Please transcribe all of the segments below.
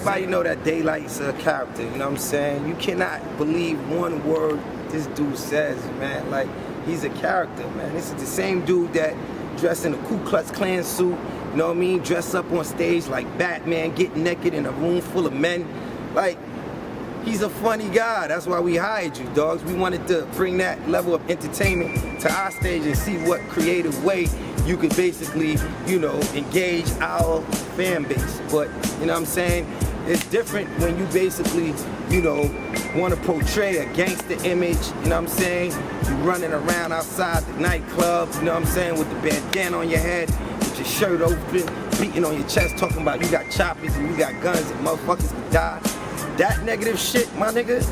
everybody know that Daylyt's a character, you know what I'm saying? You cannot believe one word this dude says, man. Like, he's a character, man. This is the same dude that dressed in a Ku Klux Klan suit, you know what I mean? Dressed up on stage like Batman, getting naked in a room full of men. Like, he's a funny guy. That's why we hired you, dogs. We wanted to bring that level of entertainment to our stage and see what creative way you could basically, you know, engage our fan base. But, you know what I'm saying? It's different when you basically, you know, want to portray a gangster image, you know what I'm saying? You running around outside the nightclub, you know what I'm saying, with the bandana on your head, with your shirt open, beating on your chest, talking about you got choppers and you got guns and motherfuckers can die. That negative shit, my nigga,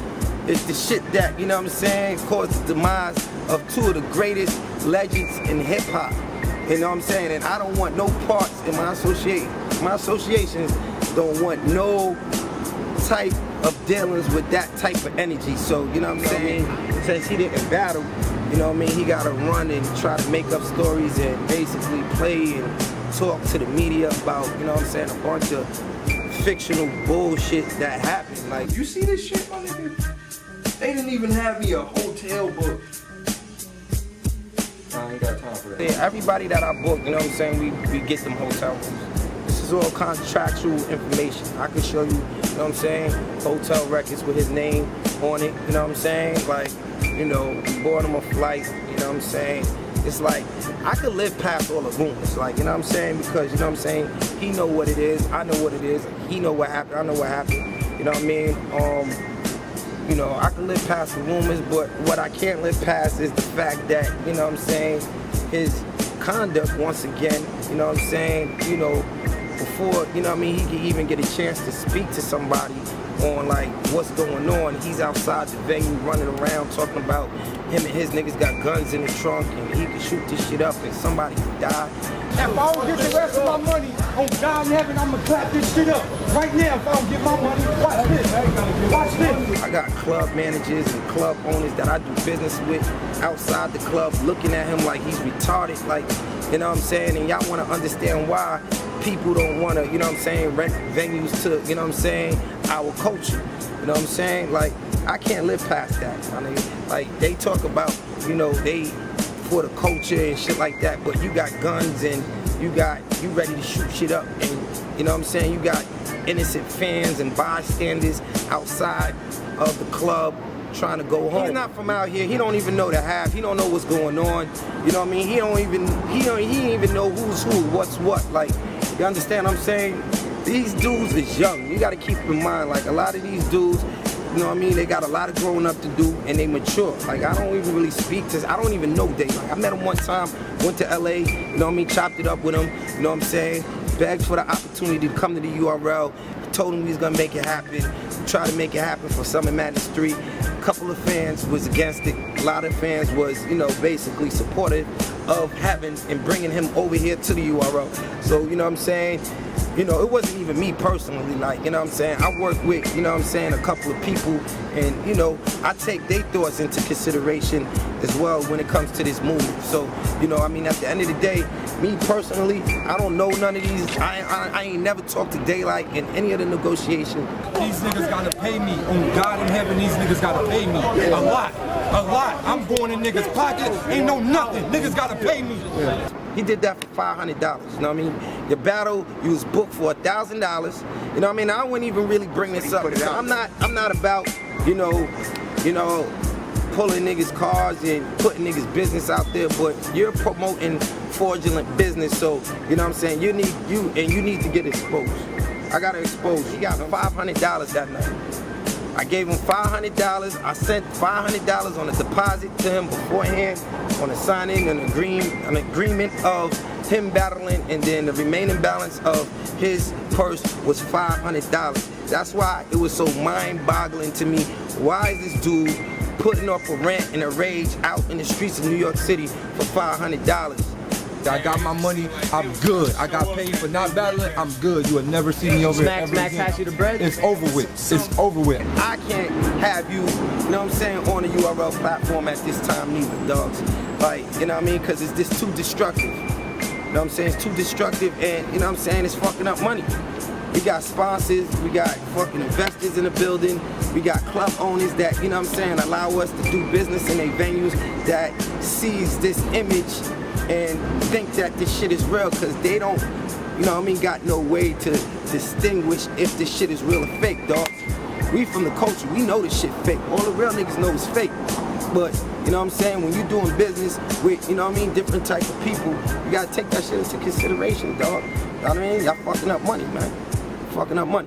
is the shit that, you know what I'm saying, caused the demise of two of the greatest legends in hip-hop. You know what I'm saying? And I don't want no parts in my associations don't want no type of dealings with that type of energy. So, you know what I'm saying? Since he didn't battle, you know what I mean, he gotta run and try to make up stories and basically play and talk to the media about, you know what I'm saying, a bunch of fictional bullshit that happened. Like, you see this shit, my nigga? They didn't even have me a hotel book. I ain't got time for that. Yeah, everybody that I book, you know what I'm saying, we get them hotel rooms. This is all contractual information. I can show you, you know what I'm saying, hotel records with his name on it, you know what I'm saying? Like, you know, we bought him a flight, you know what I'm saying? It's like, I could live past all the rumors, like, you know what I'm saying? Because, you know what I'm saying, he know what it is, I know what it is, he know what happened, I know what happened, you know what I mean? You know, I can live past the rumors, but what I can't live past is the fact that, you know what I'm saying, his conduct, once again, you know what I'm saying, you know, before, you know what I mean, he could even get a chance to speak to somebody on, like, what's going on. He's outside the venue running around talking about him and his niggas got guns in the trunk and he can shoot this shit up and somebody could die. If I don't get the rest of my money, on God in heaven, I'm gonna clap this shit up. Right now, if I don't get my money, watch this. Watch this. I got club managers and club owners that I do business with outside the club looking at him like he's retarded, like, you know what I'm saying? And y'all wanna understand why people don't wanna, you know what I'm saying, rent venues to, you know what I'm saying, our culture. You know what I'm saying? Like, I can't live past that, my nigga. Like, they talk about, you know, they for the culture and shit like that, but you got guns and you ready to shoot shit up, and you know what I'm saying, you got innocent fans and bystanders outside of the club trying to go home. He's not from out here. He don't even know the half. He don't know what's going on. You know what I mean? He don't even know who's who, what's what. Like, you understand what I'm saying? These dudes is young. You gotta keep in mind, like, a lot of these dudes, you know what I mean, they got a lot of growing up to do and they mature. Like, I don't even really speak to, I don't even know Daylyt. I met him one time, went to LA, you know what I mean, chopped it up with him, you know what I'm saying, begged for the opportunity to come to the URL, told him he was gonna make it happen, tried to make it happen for Summer Madness 3. A couple of fans was against it. A lot of fans was, you know, basically supportive of having and bringing him over here to the URL. So, you know what I'm saying, you know, it wasn't even me personally, like, you know what I'm saying, I work with, you know what I'm saying, a couple of people, and, you know, I take their thoughts into consideration as well when it comes to this movement. So, you know, I mean, at the end of the day, me personally, I don't know none of these, I ain't never talked to Daylyt in any of the negotiation. These niggas gotta pay me. On God in heaven, these niggas gotta pay me. A lot. I'm going in niggas' pocket, ain't no nothing. Niggas gotta pay me. He did that for $500, you know what I mean? Your battle, you was booked for $1,000, you know what I mean? I wouldn't even really bring this up. I'm not about, you know, pulling niggas' cars and putting niggas' business out there, but you're promoting fraudulent business, so, you know what I'm saying? You need to get exposed. I gotta expose. He got $500 that night. I gave him $500. I sent $500 on a deposit to him beforehand, on a signing an agreement of him battling, and then the remaining balance of his purse was $500. That's why it was so mind-boggling to me. Why is this dude putting up a rant and a rage out in the streets of New York City for $500? I got my money, I'm good. I got paid for not battling, I'm good. You will never see me over here ever Max has you the bread? It's over with. It's over with. I can't have you, you know what I'm saying, on the URL platform at this time neither, dogs. Like, you know what I mean? Because it's just too destructive. You know what I'm saying? It's too destructive, and, you know what I'm saying, it's fucking up money. We got sponsors, we got fucking investors in the building, we got club owners that, you know what I'm saying, allow us to do business in their venues that sees this image and think that this shit is real, because they don't, you know what I mean, got no way to distinguish if this shit is real or fake, dog. We from the culture, we know this shit fake. All the real niggas know it's fake. But, you know what I'm saying, when you doing business with, you know what I mean, different type of people, you gotta take that shit into consideration, dog. You know what I mean? Y'all fucking up money, man. Fucking up money.